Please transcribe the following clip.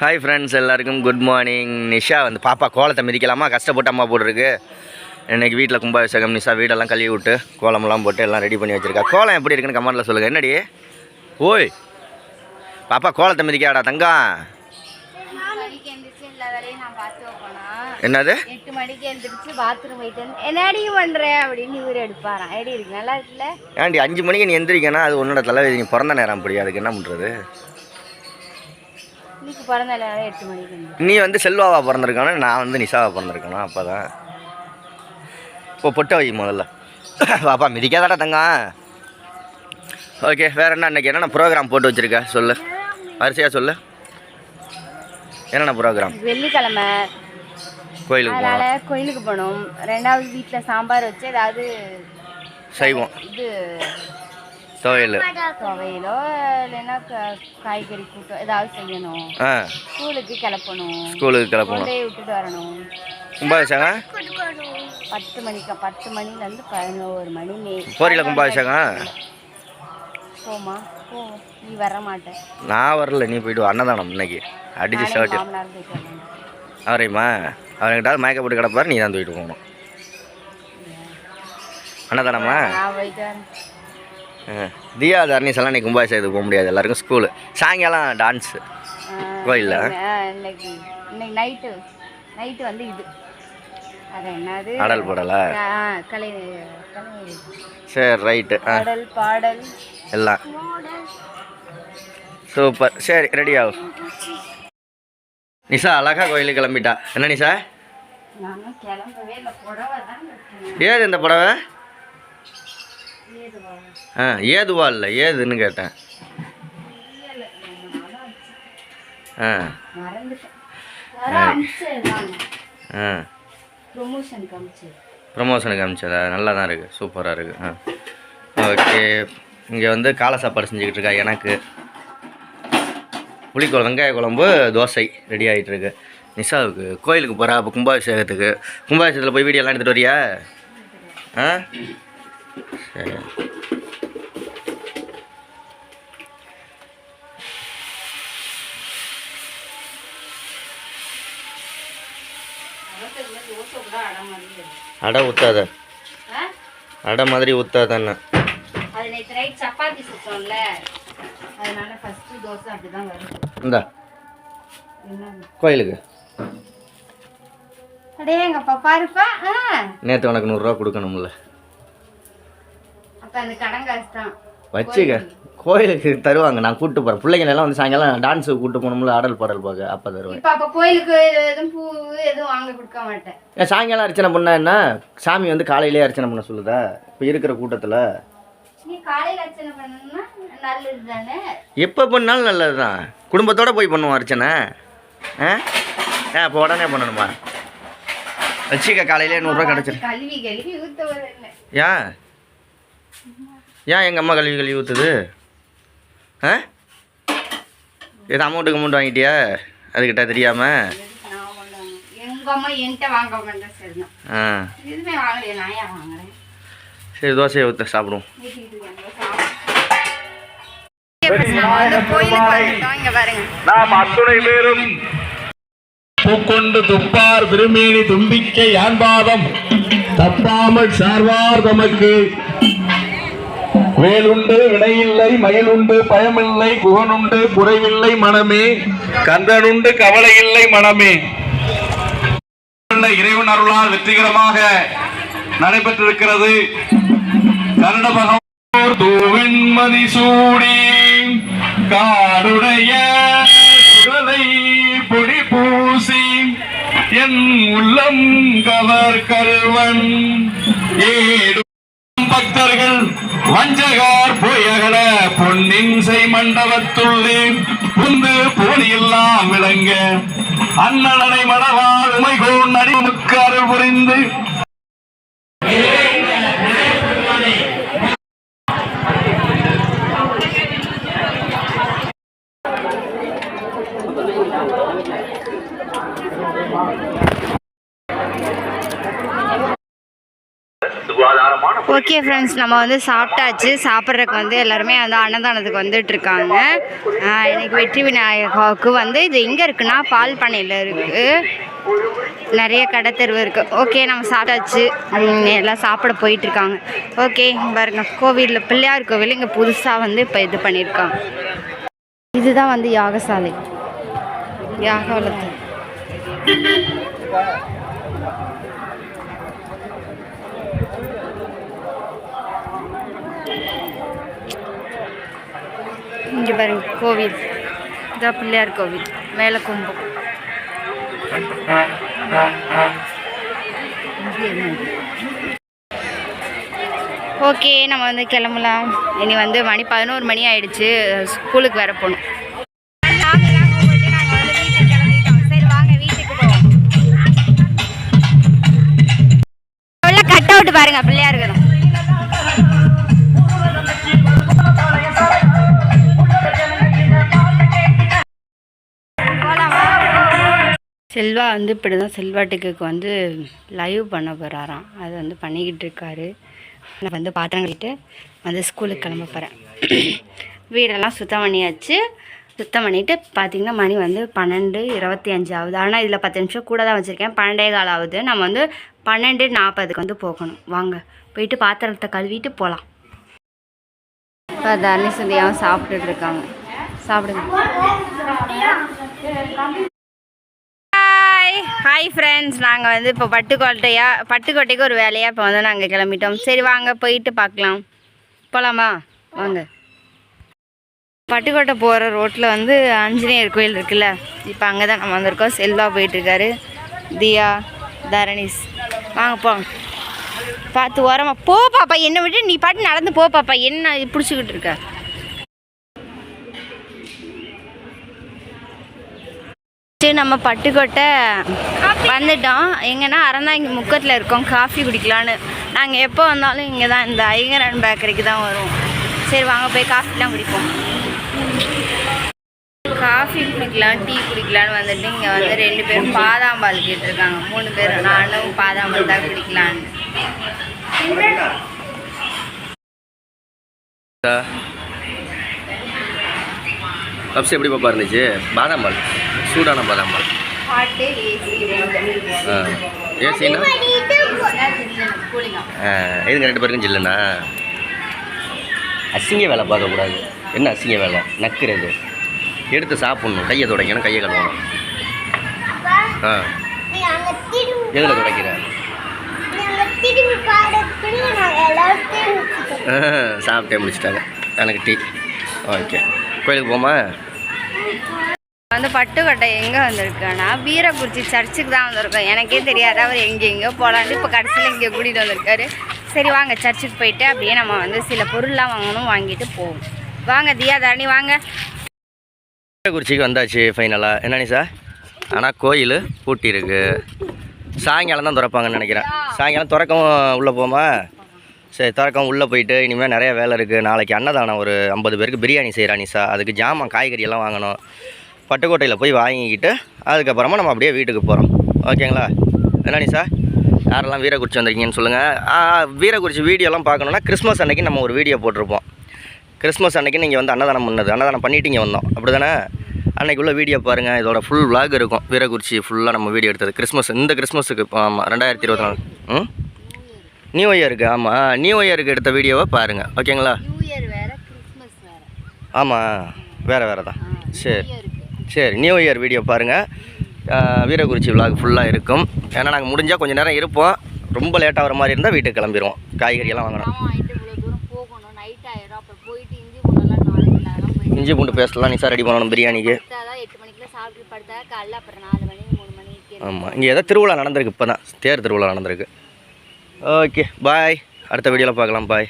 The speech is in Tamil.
ஹாய் ஃப்ரெண்ட்ஸ், எல்லாருக்கும் குட் மார்னிங். நிஷா வந்து பாப்பா கோலத்தை மிதிக்கலாமா, கஷ்டப்பட்டு அம்மா போட்டுருக்கு. இன்றைக்கி வீட்டில் கும்பாபிஷேகம். நிஷா வீடெல்லாம் கழுவி விட்டு கோலமெல்லாம் போட்டு எல்லாம் ரெடி பண்ணி வச்சுருக்கா. கோலம் எப்படி இருக்குன்னு கமெண்ட்டில் சொல்லுங்கள். என்னடி ஓய் பாப்பா கோலத்தை மிதிக்காடா தங்கம்? என்னது 8 மணிக்கு எழுந்திரிச்சு பாத்ரூம் போயிட்டு என்னடி பண்ணுறேன் அப்படின்னு இவர் எடுப்பாரான். எப்படி இருக்கு, நல்லா இருக்குல்ல? ஏன்டி 5 மணிக்கு நீ எந்திரிக்கணும், அது உன்னோட தலைவலி. நீ பிறந்த நேரம் அப்படி, அதுக்கு என்ன பண்ணுறது? பிறந்த 8 மணிக்கு நீ வந்து செல்வாவா பிறந்திருக்கானு, நான் வந்து நிஷாவா பிறந்திருக்கணும். அப்போ தான் இப்போ பொட்டை வை முதல்ல. பாப்பா மிதிக்காதாடா தங்கம். ஓகே, வேறு என்ன அன்றைக்கி என்னென்ன ப்ரோக்ராம் போட்டு வச்சுருக்க சொல்லு, வரிசையாக சொல்லு. என்னென்ன ப்ரோக்ராம்? வெள்ளிக்கிழமை கோயிலுக்கு போகணும். 2வது வீட்டில் சாம்பார் வச்சு ஏதாவது செய்வோம். இது துவையலோ இல்லைன்னா காய்கறி கூட்டம் ஏதாவது செய்யணும். ஸ்கூலுக்கு கிளப்பணும். விட்டுட்டு வரணும். கும்பாபிஷேகம் 10 மணிக்கு, 10 மணிலேருந்து 11 மணி. போறீங்களா கும்பாபிஷேகம்? போமா போ, நீ வர மாட்டேன். நான் வரல, நீ போயிட்டு அன்னதானம் இன்னைக்கு அடிச்சு சாப்பிட்டு அவரையுமா அவர்கிட்ட மயக்க போட்டு கிடப்பாரு, நீ தான் தூக்கிட்டு போகணும். அன்னதானம்மா தியா தர்ணீஸ் எல்லாம் இன்னைக்கு கும்பாபிஷேகத்துக்கு போக முடியாது, எல்லாருக்கும் ஸ்கூலு. சாயங்காலம் டான்ஸு கோயிலில். இன்னைக்கு நைட்டு வந்து இது அது என்னது ஆடல் பாடலா? கலை. சரி ரைட்டு. பாடல் எல்லாம் சூப்பர். சரி ரெடி ஆகும். நிஷா அழகா கோயிலுக்கு கிளம்பிட்டா. என்ன நிஷா? ஏது இந்த புடவை? ஏதுவா இல்லை, ஏதுன்னு கேட்டேன். ப்ரொமோஷனுக்கு அமிச்சதா? நல்லா தான் இருக்குது, சூப்பராக இருக்குது. ஓகே, இங்கே வந்து காலை சாப்பாடு செஞ்சுக்கிட்டு இருக்கா. எனக்கு புளிக்குழம்பு, வெங்காய குழம்பு, தோசை ரெடி ஆகிட்டுருக்கு. நிஷாவுக்கு கோயிலுக்கு போகிறா. அப்போ கும்பாபிஷேகத்துக்கு. கும்பாபிஷேகத்தில் போய் வீடியோலாம் எடுத்துகிட்டு வரியா? சரி. அடை ஊற்றாத, அடை மாதிரி ஊற்றாதானே. இந்தா கோயிலுக்கு நேற்று உனக்கு 100 ரூபா கொடுக்கணும்ல, வச்சுக்க. கோயிலுக்கு தருவாங்க, நான் கூப்பிட்டு போகிறேன். பிள்ளைங்களெல்லாம் வந்து சாயங்காலம் டான்ஸுக்கு கூப்பிட்டு போகணும்ல, ஆடல் பாடல் பார்க்க. அப்போ தருவேன். கோயிலுக்கு எதுவும் பூ எதுவும் வாங்க கொடுக்க மாட்டேன். ஏன் சாயங்காலம் அர்ச்சனை பண்ணா என்ன? சாமி வந்து காலையிலே அர்ச்சனை பண்ண சொல்லுதா இப்போ இருக்கிற கூட்டத்தில்? எப்போ பண்ணாலும் நல்லது தான். குடும்பத்தோடு போய் பண்ணுவோம் அர்ச்சனை. இப்போ உடனே பண்ணணுமா? வச்சுக்க, காலையிலே 100 ரூபா கிடச்சிரு. ஏன் எங்கள் அம்மா கழுவி ஊற்றுது? எது அமௌண்ட் வாங்கிட்டியா அதுக்கிட்ட தெரியாமல்? சரி, தோசையை ஊற்ற சாப்பிடுவோம். நாம் அத்துணை பேரும் பூக்கொண்டு துப்பார் திருமேனி தும்பிக்கை யான்பாதம் தப்பாமல் சார்வார் தமக்கு. வேலுண்டு வினையில்லை, மயிலுண்டு பயமில்லை, குகனுண்டு குறைவில்லை மனமே, கந்தனுண்டு கவலை இல்லை மனமே. இறைவன் அருளால் வெற்றிகரமாக நடைபெற்றிருக்கிறது. கருட பகவான் தூவெண்மதி சூடி காடுடைய சுடலை பொடி பூசி என் உள்ளம் கவர் கல்வன் ஏடு பக்தர்கள் வஞ்சகார் பொய்யகல பொன்னின் செய் மண்டபத்துள்ளே புந்து போனியெல்லாம் விளங்க அண்ணனை மடவாள் உமைகோன் அடிமுக்கு அருள் புரிந்து சுகாதாரமான ஓகே ஃப்ரெண்ட்ஸ், நம்ம வந்து சாப்பிட்டாச்சு. சாப்பிட்றதுக்கு வந்து எல்லாருமே வந்து அன்னதானத்துக்கு வந்துட்டுருக்காங்க. இன்றைக்கி வெற்றி விநாயகாவுக்கு வந்து இது எங்கே இருக்குன்னா பால் பண்ணையில் இருக்குது. நிறைய கடை தெருவு இருக்குது. ஓகே, நம்ம சாப்பிட்டாச்சு. எல்லாம் சாப்பிட போயிட்டுருக்காங்க. ஓகே பாருங்க, கோவிலில் பிள்ளையார் கோவில் இங்கே புதுசாக வந்து இப்போ இது பண்ணியிருக்காங்க. இதுதான் வந்து யாகசாலை, யாகவலத்து. இங்கே பாருங்க கோவில், இதான் பிள்ளையார் கோவில், மேலே கும்பம். ஓகே, நம்ம வந்து கிளம்பலாம். இனி வந்து மணி 11 மணி ஆயிடுச்சு. ஸ்கூலுக்கு வேற போகணும். கட் அவுட் பாருங்க, பிள்ளையா இருக்கணும். செல்வா வந்து இப்படி தான் செல்வா டிக்குக்கு வந்து லைவ் பண்ண போகிறாராம். அது வந்து பண்ணிக்கிட்டு இருக்காரு. நான் வந்து பாத்திரம் கட்டிட்டு வந்து ஸ்கூலுக்கு கிளம்ப போகிறேன். வீடெல்லாம் சுத்தம் பண்ணியாச்சு. சுத்தம் பண்ணிவிட்டு பார்த்திங்கன்னா மணி வந்து 12:25 ஆகுது. ஆனால் இதில் 10 நிமிஷம் கூட தான் வச்சுருக்கேன். 12:15 ஆகுது. நம்ம வந்து 12:40 வந்து போகணும். வாங்க போயிட்டு பாத்திரத்தை கழுவிட்டு போகலாம். இப்போ தர்ணி சுந்தியாவும் சாப்பிட்டுட்டு இருக்காங்க. சாப்பிடுங்க. ஹாய் ஃப்ரெண்ட்ஸ், நாங்கள் வந்து இப்போ பட்டுக்கோட்டைக்கு ஒரு வேலையாக இப்போ வந்து நாங்கள் கிளம்பிட்டோம். சரி வாங்க போயிட்டு பார்க்கலாம். போகலாமா? வாங்க. பட்டுக்கோட்டை போகிற ரோட்டில் வந்து ஆஞ்சநேயர் கோயில் இருக்குல்ல, இப்போ அங்கே தான் நம்ம வந்திருக்கோம். செல்வா போயிட்டுருக்காரு, தியா, தரணிஸ். வாங்க போங்க. பார்த்து ஓரமாக போ பாப்பா, என்னை விட்டு நீ பாட்டு நடந்து போ பாப்பா. என்ன பிடிச்சிக்கிட்டு இருக்க? நம்ம பட்டுக்கோட்டை வந்துட்டோம். எங்கன்னா அறந்தாங்கி முக்கத்தில் இருக்கோம். காஃபி குடிக்கலான்னு. நாங்கள் எப்போ வந்தாலும் இங்கே தான், இந்த ஐங்கரன் பேக்கரிக்கு தான் வருவோம். சரி வாங்க போய் காஃபிலாம் குடிப்போம். காஃபி குடிக்கலாம், டீ குடிக்கலான்னு வந்துட்டு இங்கே வந்து 2 பேரும் பாதாம்பால் கேட்டிருக்காங்க. 3 பேர். நானும் பாதாம்பால் தான் குடிக்கலான்னு. கப்ஸ் எப்படி பாப்பா இருந்துச்சு? பாதாம் பால், சூடான பாதாம் பால். ஏசினா எதுங்க 2 பேருக்கும் ஜில்லுண்ணா? அசிங்க வேலை பார்க்கக்கூடாது. என்ன அசிங்க வேலை? நக்குறது. எடுத்து சாப்பிட்ணும். கையை துடைக்கணும், கையை கழுவணும். எதில் துடைக்கிற? சாப்பிட்டே முடிச்சிட்டாங்க. எனக்கு டீ. ஓகே, கோயிலுக்கு போமா? வந்து பட்டுக்கோட்டை எங்கே வந்திருக்கேன்னா வீரக்குறிச்சி சர்ச்சுக்கு தான் வந்திருக்கோம். எனக்கே தெரியாது அவர் எங்கெங்கேயோ போகலான்னு. இப்போ கடைசியில் இங்கே கூட்டிகிட்டு வந்திருக்காரு. சரி வாங்க சர்ச்சுக்கு போயிட்டு அப்படியே நம்ம வந்து சில பொருள்லாம் வாங்கணும், வாங்கிட்டு போவோம். வாங்க தியா, தரணி வாங்க. வீரக்குறிச்சிக்கு வந்தாச்சு ஃபைனலாக. என்னன்னு சார்? ஆனால் கோயில் பூட்டி இருக்கு. சாயங்காலம் தான் திறப்பாங்கன்னு நினைக்கிறேன். சாயங்காலம் திறக்கவும் உள்ளே போமா? சரி, திறக்கவும் உள்ளே போயிட்டு இனிமேல் நிறைய வேலை இருக்குது. நாளைக்கு அன்னதானம், ஒரு 50 பேருக்கு பிரியாணி செய்கிறா நிஷா. அதுக்கு ஜாமான் காய்கறியெல்லாம் வாங்கணும். பட்டுக்கோட்டையில் போய் வாங்கிக்கிட்டு அதுக்கப்புறமா நம்ம அப்படியே வீட்டுக்கு போகிறோம். ஓகேங்களா? என்ன நிஷா, யாரெல்லாம் வீரக்குறிச்சி வந்திருக்கீங்கன்னு சொல்லுங்கள். வீரக்குறிச்சி வீடியோலாம் பார்க்கணுன்னா கிறிஸ்மஸ் அன்றைக்கி நம்ம ஒரு வீடியோ போட்டிருப்போம். கிறிஸ்மஸ் அன்றைக்கி நீங்கள் வந்து அன்னதானம் பண்ணது, அன்னதானம் பண்ணிட்டு இங்கே வந்தோம், அப்படி தானே? அன்றைக்கி உள்ள வீடியோ பாருங்கள். இதோட ஃபுல் விளாக் இருக்கும். வீரக்குறிச்சி ஃபுல்லாக நம்ம வீடியோ எடுத்தது கிறிஸ்மஸ், இந்த கிறிஸ்மஸுக்கு. ஆமாம், 2024 நியூ இயருக்கு. ஆமாம், நியூ இயருக்கு எடுத்த வீடியோவை பாருங்கள். ஓகேங்களா? ஆமாம், வேறு தான். சரி நியூ இயர் வீடியோ பாருங்கள். வீரக்குறிச்சி விளாக் ஃபுல்லாக இருக்கும். ஏன்னா நாங்கள் முடிஞ்சால் கொஞ்சம் நேரம் இருப்போம். ரொம்ப லேட்டாக வர மாதிரி இருந்தால் வீட்டுக்கு கிளம்பிடுவோம். காய்கறியெல்லாம் வாங்கணும். இஞ்சி பூண்டு பேஸ்ட்லாம் நிஷா ரெடி பண்ணணும் பிரியாணிக்கு. ஆமாம், இங்கே ஏதோ திருவிழா நடந்திருக்கு. இப்போ தான் தேர் திருவிழா நடந்திருக்கு. ஓகே பாய், அடுத்த வீடியோவில் பார்க்கலாம். பாய்.